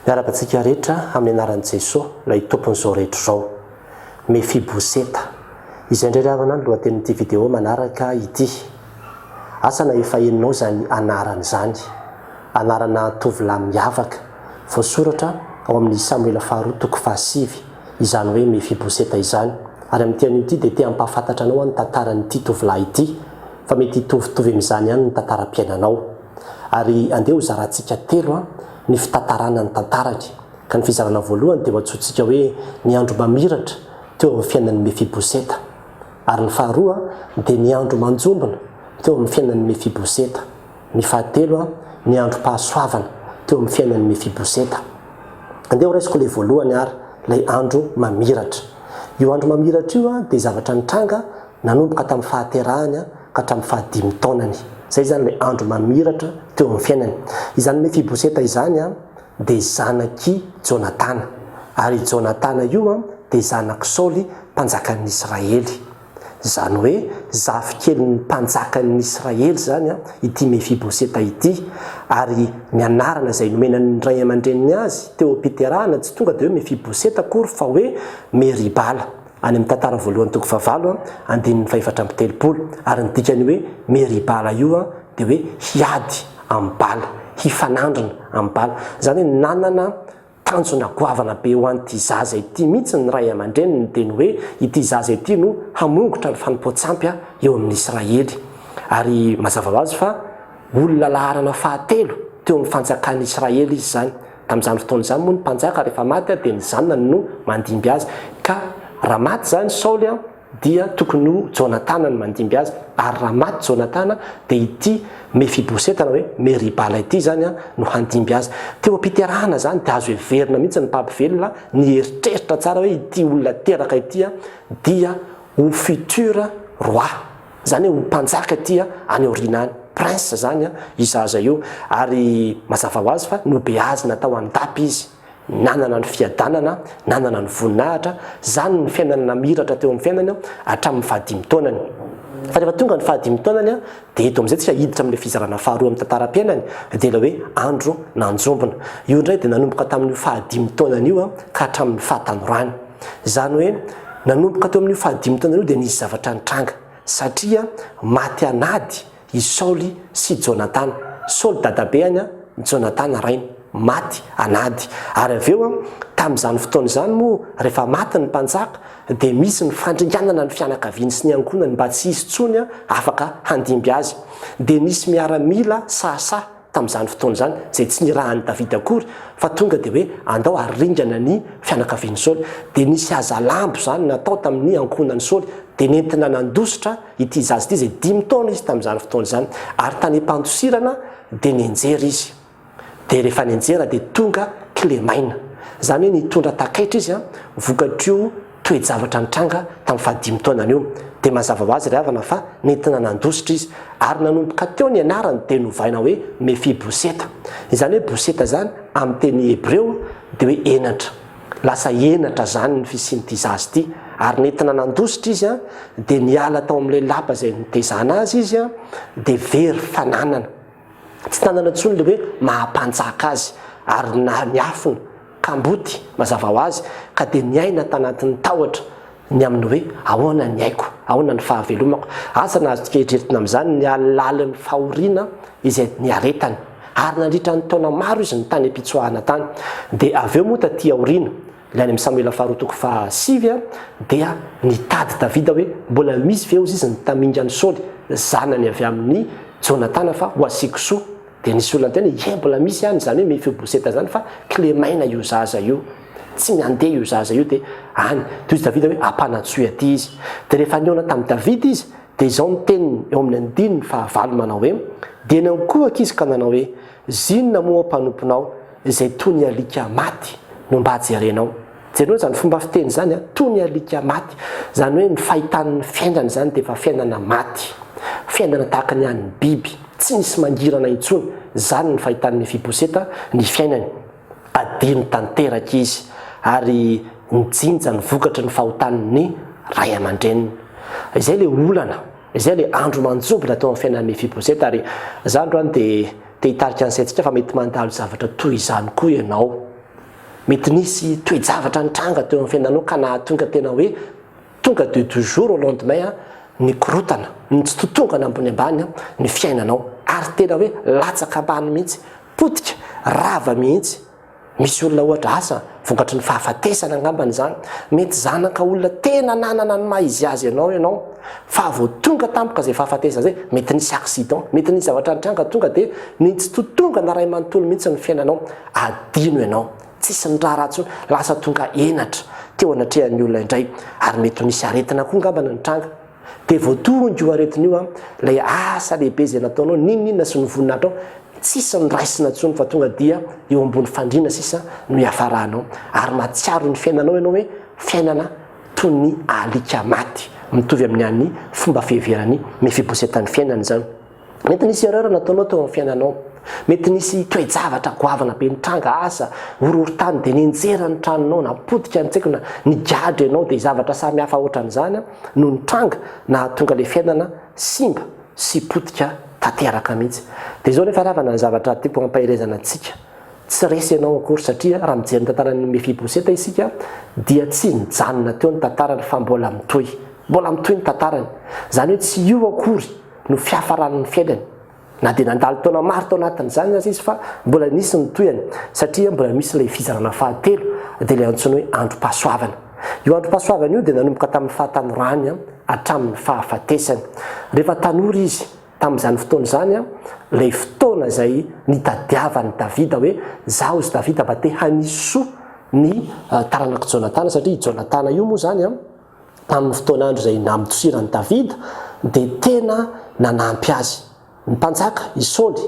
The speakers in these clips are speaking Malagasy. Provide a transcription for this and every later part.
Miarabantsika rehetra amin'ny anaran'i Jesosy ilay tompon'izao rehetra izao Mefiboseta. Izay indray ravana ny lohatenin'ity vidéo manaraka ity. Asa na efa henonao zany anarana izany. Anarana tovolahy miavaka. Voasoratra ao amin'ny Samuela faharoa toko fahasivy. Izany hoe Mefiboseta izany. Ary amin'ity an'ity dia te hampafantatra anao ny tantaran'ity tovolahy ity. Fa mety hitovitovy amin'izany ihany ny tantaram-piainanao. Ary andeha ho zarantsika telo ny fitantarana ny tantarany. Ka ny fizarana voalohany dia hoatsotsika hoe ny andro mamiratra teo amin'ny fiainan'ny Mefiboseta. Ary ny faharoa dia ny andro manjombona teo amin'ny fiainan'ny Mefiboseta. Ny fahatelo ny andro pahasoavana teo amin'ny fiainan'ny Mefiboseta. Andeha ho raisiko ilay voalohany ary ilay andro mamiratra. Io andro mamiratra io dia zavatra nitranga nanomboka tamin'ny fahaterahany ka hatramin'ny fahadimy taonany. Zay zany ilay andro mamiratra teo amin'ny fiainany. Izany Mefiboseta izany dia zanaky Jonatana. Ary Jonatana io dia zanaky Saoly mpanjakan'ny Israely. Zany hoe zafikely mpanjakan'ny Israely zany ity Mefiboseta ity. Ary ny anarana izay nomenan'ny ray aman-dreniny azy teo am-piterahana tsy tonga dia hoe Mefiboseta akory fa hoe Meribala. Any amin'ny tantara voalohany toko fahavalo andinin'ny faefatra amby telopolo. Ary ny dikany hoe Meribala io dia hoe hiady amin'ny bala, hifanandrina amin'ny bala. Zany hoe nanana tanjona goavana be ho an'ity zaza ity mihitsy ny ray aman-dreniny teny hoe ity zaza ity no hamongotra ny fanompoantsampy eo amin'ny Israely. Ary mazava ho azy fa olona laharana fahatelo teo amin'ny fanjakan'ny Israely izy zany. Tamin'izany fotoana izany moa ny mpanjaka rehefa maty dia ny zanany no mandimby azy. Ka raha maty zany Saoly dia tokony ho Jonatana no mandimby azy. Ary raha maty Jonatana dia ity Mefiboseta na hoe Meribala ity zany no handimby azy. Teo am-piterahana zany dia azo heverina mihitsy ny mpampivelona ny eritreritra tsara hoe ity olona teraka ity dia ho futur roi. Zany hoe ho mpanjaka ity any aorianany. Prince zany izaza io. Ary mazava ho azy fa nobeazy natao andapy izy. Nanana ny fiadanana, nanana ny voninahitra, zany ny fiainana namiratra teo amin'ny fiainany hatramin'ny fahadimy taonany. Fa rehefa tonga ny fahadimy taonany dia eto amin'izay tsika hiditra amin'ilay fizarana faharoa amin'ny tantaram-piainany dia ilay hoe andro nanjombona. Io indray dia nanomboka tamin'ny fahadimy taonany io ka hatramin'ny fahatanorany. Zany hoe nanomboka teo amin'ny fahadimy taonany io dia nisy zavatra nitranga satria maty anady i Saoly sy Jonatana. Saoly dadabe any, Jonatana rainy. Maty anady. Ary avy eo tamin'izany fotoana izany moa rehefa maty ny mpanjaka dia misy ny fandringanana ny fianakaviany sy ny ankonany mba tsy hisy tsony afaka handimby azy. Dia nisy miaramila sasa tamin'izany fotoana izany izay tsy nirahan'ny Davida akory fa tonga dia hoe andao haringana ny fianakaviany Saoly. Dia nisy hazalambo zany natao tamin'ny ankonany Saoly dia nentina nandositra ity zaza ity izay 5 taona izy tamin'izany fotoana izany. Ary tany am-pandosirana dia nianjera izy. Dia rehefa nianjera dia tonga Kilemaina. Zany hoe nitondra takaitra izy vokatrio toe-javatra nitranga tamin'ny fahadimy taonany io. Dia mazava ho azy ry havana fa nentina nandositra izy. Ary nanomboka teo ny anarany dia novaina hoe Mefiboseta. Izany hoe Boseta zany amin'ny teny Hebreo dia hoe enatra. Lasa enatra zany ny fisian'ity zaza ity. Ary nentina nandositra izy dia niala tao amin'ilay lapa izay nitezana azy izy dia very fananana. Tsy tanana intsony ilay hoe mahampanjaka azy ary niafina kamboty mazava ho azy ka dia niaina tanatin'ny tahotra ny amin'ny hoe ahoana ny aiko, ahoana ny fahavelomako. Asa nahazotsika eritreretina amin'izany ny alalan'ny fahoriana izay niaretany. Ary nandritra ny taona maro izy ny tany am-pitsoahana tany. Dia avy eo moa taty aoriana ilay any amin'ny Samuela faharoa toko fahasivy dia nitady Davida hoe mbola misy ve izy ny tamingany Saoly zanany avy amin'ny Jonatana fa ho asiako soa. Dia nisy olona teny mbola misy ihany zany hoe Mefiboseta zany fa Kilemaina io zaza io. Tsy miandeha io zaza io dia any. Toy izy Davida hoe ampanatsoy aty izy. Dia rehefa niona tamin'ny Davida izy dia izao ny teniny eo amin'ny andininy fahavalo manao hoe dia nankohaka izy ka nanao hoe zinona moa mpanomponao izay toy ny alika maty no mba hajerenao. Jereo zany fomba fiteny zany toy ny alika maty. Zany hoe ny fahitan'ny fiainana zany dia efa fiainana maty. Fiainana tahaka ny an'ny biby. Tsy nisy mangirana intsony. Zany ny fahitan'ny Mefiboseta ny fiainany. Adino tanteraka izy ary nijinja ny vokatra ny fahotan'ny ray aman-dreniny. Izay le olana, izay le andro manjombona tao amin'ny fiainan'ny Mefiboseta. Ary zany androany dia te hitarika an'izay tsika fa mety mandalo zavatra toy izany koa ianao. mety nisy toejavatra nitranga teo amin'ny fiainanao ka nahatonga tena hoe tonga de toujours au lendemain ny korotana ny tsy totongana ambony ambany ny fiainanao ary tena hoe latsaka ambany mihitsy potika rava mihitsy. Misy olona ohatra asa vokatry ny fahafatesana angambany zany mety zanaka olona tena nanana ny maizy azy ianao fa vao tonga tampoka zay fahafatesana zay mety nisy accident mety nisy zavatra nitranga tonga de ny tsy totongana ray manontolo mihitsy ny fiainanao adino ianao tsisy ny raha ratsy lasa tonga enatra teo anatrehan'ny olona indray ary mety nisy aretina koa ngambana nitranga de vao tonga io aretina io lay asa lehibe zay nataonao ninona sy ny voninahitro tsisy ny raisina tsony fa tonga dia eo ambony fandrina sisa no hiafarahanao ary matsiaro ny fiainanao ianao hoe fiainana toy ny alika maty mitovy amin'ny an'ny fomba fiheverany mifibosetan'ny fiainana zany. Mety nisy erreur nataonao teo amin'ny fiainanao mety nisy toejavatra goavana be nitranga asa orohorotany de nenjera ny tranonao napotika nitsaiko na nigadry ianao de zavatra samy hafa ohatran'izany no nitranga na tonga le fiainana simba sy potika tateraka mihitsy. De zao nefa ravana ny zavatra tipo ampahirezana antsika tsy resy ianao akory satria raha mijery ny tantarany Mefiboseta isika dia tsy nijanona teo ny tantarany fa mbola mitohy ny tantarany zany hoe tsy io akory no fiafaran'ny fiainany na de nandalo taona maro tao anatin'izany azy izy fa mbola nisy ny toyany satria mbola misy ilay fizarana fahatelo de le antsoina hoe androm-pahasoavana. Io androm-pahasoavana io de nanomboka tamin'ny fahatanyorany hatramin'ny fahafatesany. Rehefa tanora izy tamin'izany fotoana zany lay fotoana zay nitadiavany Davida hoe zaho izy Davida mba te hanisoa ny taranaka Jonatana satria Jonatana io moa zany tamin'ny fotoana andro zay namidosirany Davida de tena nanampy azy. Ny mpanjaka i Saoly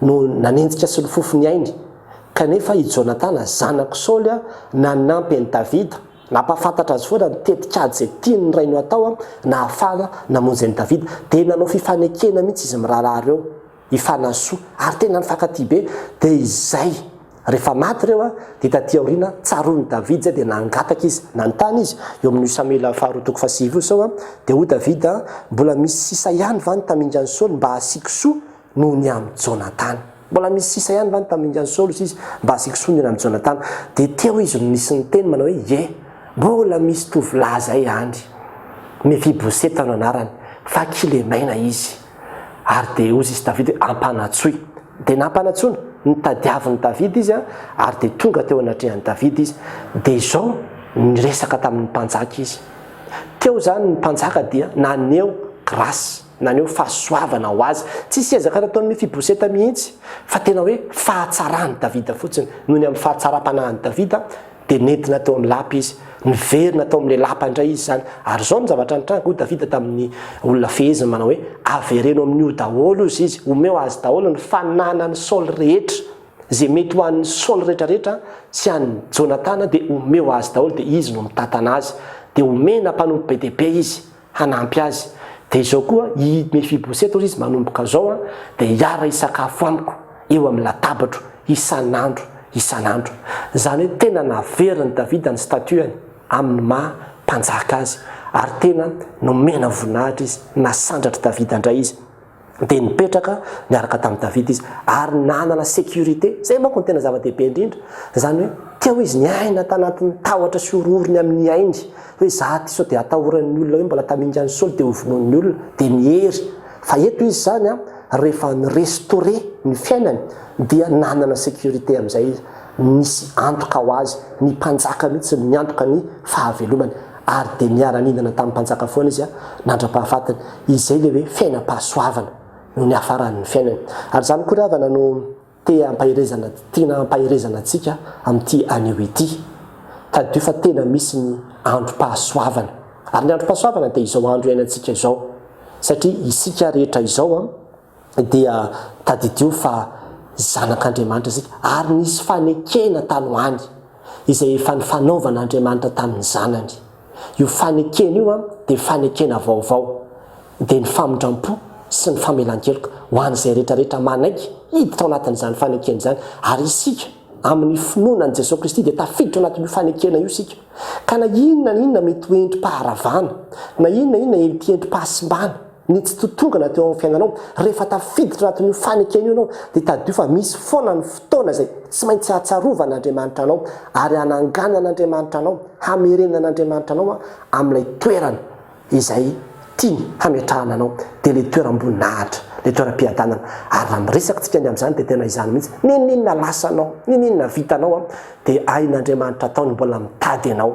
no nanenjika sy lofofony ainy kanefa i Jonatana zanako Saoly nanampy an'i Davida napafantatra azy foana nitetikady zay tiany raino atao na afana namonjy an'i Davida de nanao fifanekena mihitsy izy miraharaha reo ifanasoa ary tena nifankaty be de izay rehefa maty reo de taty aoriana tsaroany Davida zay de nangataka izy nanontany izy eo amin'ny Samuela faharoa toko fahasivy io sao de ho Davida mbola misy sisa ihany vany tamindry an'i Saoly mba hasiko soa noho ny amin'ny Jonatana mbola misy sisa ihany vany tamindry an'i Saoly izy mba hasiko soa noho ny amin'ny Jonatana de teo izy nisy ny teny manao hoe mbola misy tovolahy zay andry Mefiboseta no anarany fa kilemaina izy ary de ozy izy Davida ampanatsoy de nampanatsony nitadiavin'ny Davida izy ary de tonga teo anatrehan'ny Davida izy de zao niresaka tamin'ny mpanjaka izy teo zany ny mpanjaka dia naneo grasy naneo fahasoavana ho azy tsisy ezaka nataon'ny Mefiboseta mihitsy fa tena hoe fahatsarany Davida fotsiny noho ny amin'ny fahatsaram-panahany Davida de nentina teo amin'ny lapa izy niverina tao amin'le lapa indray izy zany ary zao ny zavatra nitranga ho Davida tamin'ny olona feheziny manao hoe avereno amin'io daholo izy omeo azy daholo ny fananany Saoly rehetra zay mety ho an'ny Saoly rehetrarehetra sy an'ny Jonatana de omeo azy daholo de izy no mitantana azy de omena mpanompo be dehibe izy hanampy azy de zao koa i Mefiboseta izy manomboka zao de hiara isakafo amiko eo amin'ny latabatro isan'andro zany hoe tena naveriny Davida ny statuany amin'ny maha mpanjaka azy ary tena nomena voninahitra izy nasandratra Davida indray izy de nipetraka niaraka tamin'ny Davida izy ary nanana sécurité zay manko ny tena zava-dehibe indrindra zany hoe teo izy niaina tanatin'ny tahotra sy oroorony amin'ny ainy hoe za ty sao de atahoran'ny olona hoe mbola tamindry an'ny Saoly de hovonoan'ny olona de mihery fa eto izy zany rehefa nirestauré ny fiainany dia nanana sécurité amin'izay izy nisy antoka ho azy ny mpanjaka mihitsy niantoka ny fahavelomany ary de miara-ninana tamin'ny mpanjaka foana izy nandra-pahafatany izay le hoe fiainam-pahasoavana no ny hafaran'ny fiainany ary zany koa ravana no tiana ampahirezana atsika amin'ity anio ity tadio fa tena misy ny androm-pahasoavana ary ny androm-pahasoavana de izao andro iainantsika izao satria isika rehetra izao dia tadidio fa zanak'Andriamanitra isika ary nisy fanekena tanoany izay efa nifanaovan'Andriamanitra tamin'ny zanany io fanekena io de fanekena vaovao de ny famondram-po sy ny famelan-keloka ho an'izay rehetrarehetra manaiky hiditra ao anatin'izany fanekena zany ary isika amin'ny finoanan'i Jesosy Kristy de tafiditra anatin'io fanekena io isika ka na inona mety ho endrim-paharavana na inona mety endrim-pahasimbana ny tsy totongana teo amin'ny fiainanao rehefa tafiditra anatin'io fanekena io anao dia tadio fa misy foana ny fotoana izay tsy maintsy hatsarova'Andriamanitra anao ary hananganan'Andriamanitra anao hamerenan'Andriamanitra anao amin'ilay toerana izay tiany hametrahana anao dia ilay toeram-boninahitra ilay toeram-piadanana ary raha miresaka tsika ny amin'izany dia tena izany mihitsy ninona lasanao ninona vitanao dia ain'Andriamanitra ataony mbola mitady ianao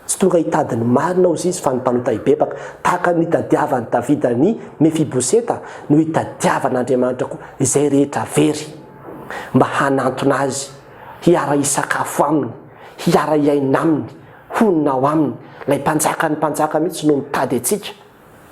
tsy tonga hitady ny marina izy fa ny mpanota hibebaka tahaka ny hitadiavany Davida ny Mefiboseta no hitadiavan'Andriamanitra koa izay rehetra very mba hanantona azy hiara hisakafo aminy hiara hiaina aminy honina ao aminy ilay mpanjaka mihitsy no mitady atsika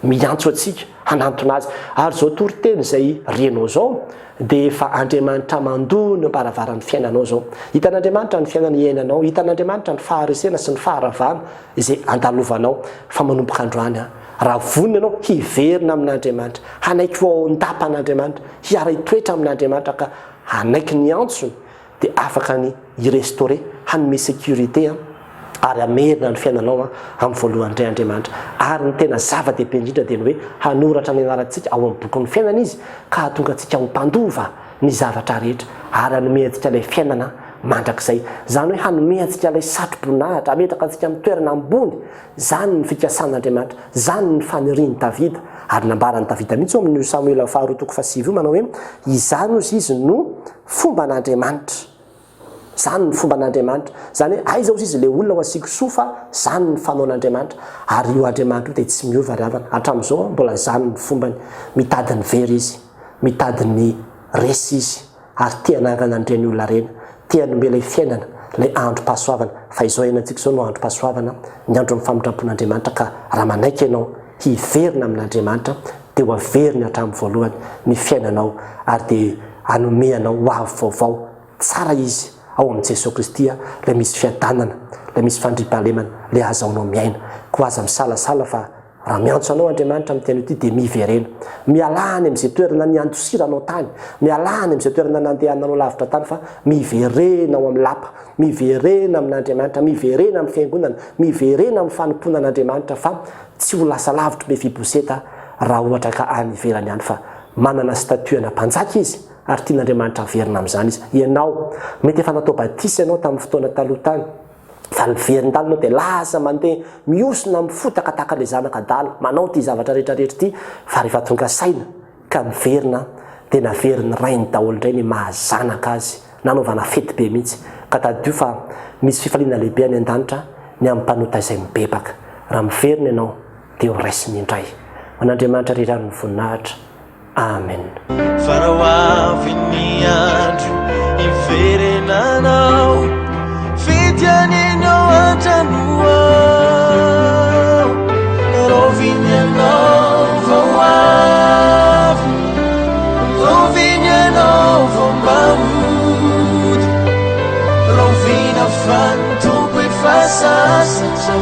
miantso atsika hanantona azy ary zao toriteny izay renao zao dia efa Andriamanitra mandoa no mbaravaran'ny fiainanao zao hitan'Andriamanitra ny fiainana iainanao hitan'Andriamanitra ny faharesena sy ny faharavana izay andalovanao fa manomboka androany raha vonina ianao hiverina amin'Andriamanitra hanaiky ao an-dapan'Andriamanitra hiara hitoetra amin'Andriamanitra ka hanaiky ny antsony dia afaka ny hirestore hanome sécurité ary amerina ny fiainanao amin'ny voalohany indray Andriamanitra ary ny tena zava-dehibe indrindra dia ny hoe hanoratra ny anarantsika ao amin'ny boky ny fiainana izy ka hatonga antsika ho mpandova ny zavatra rehetra ary hanome antsika ilay fiainana mandrakizay izany hoe hanome antsika ilay satro-boninahitra hametraka antsika amin'ny toerana ambony izany ny fikasan'Andriamanitra izany ny fanirian'i Davida ary nambaran'i Davida mihitsy ao amin'ny Samuela 2:7 manao hoe izany ozy izy no fomban'Andriamanitra zany ny fomban'Andriamanitra zany hoe aiza ozy izy le olona ho asiako soa fa zany ny fanaon'Andriamanitra ary io Andriamanitra io dia tsy miova ravana hatramin'izao mbola zany ny fombany mitady ny very izy mitady ny resy izy ary tia hanangana an'ireny olona reny tia hanome ilay fiainana ilay androm-pahasoavana fa izao iainantsika izao no androm-pahasoavana ny andro amin'ny famindrapon'Andriamanitra ka raha manaiky ianao hiverina amin'Andriamanitra dia ho averiny hatramin'ny voalohany ny fiainanao ary dia hanomeanao ho avy vaovao tsara izy ao amin'ny Jesosy Kristy ilay misy fiadanana ilay misy fandriampahalemana ilay azaonao miaina ko aza misalasala fa raha miantso anao Andriamanitra amin'ny teny ity dia miverena mialany amin'izay toerana niandosiranao tany mialany amin'izay toerana nandehananao lavitra tany fa miverena ao amin'ny lapa miverena amin'Andriamanitra miverena amin'ny fiangonana miverena amin'ny fanomponan'Andriamanitra fa tsy ho lasa lavitra Mefiboseta raha ohatra ka any iverany ihany fa manana statuena mpanjaka izy ary tian'Andriamanitra verina amin'izany izy ianao mety efa natao batisy ianao tamin'ny fotoana taloha tany fa ny verindala anao dia lasa mandeha miosona mifotaka tahaka ilay zanaka dala manao ty zavatra rehetrarehetra ity fa rehefa tonga saina ka miverina dia naveriny rainy daholo indray ny mahazanaka azy nanaovana fety be mihitsy ka tadio fa misy fifaliana lehibe any an-danitra ny amin'ny mpanota izay mibebaka raha miverina ianao dia ho raisiny indray an'Andriamanitra rirany ny voninahitra amen. Farao avy ny andro hiverenanao fitianinao an-trano ao roviny ianao vao avy roviny ianao vao mahody rovina fa ny tompo efa sasatra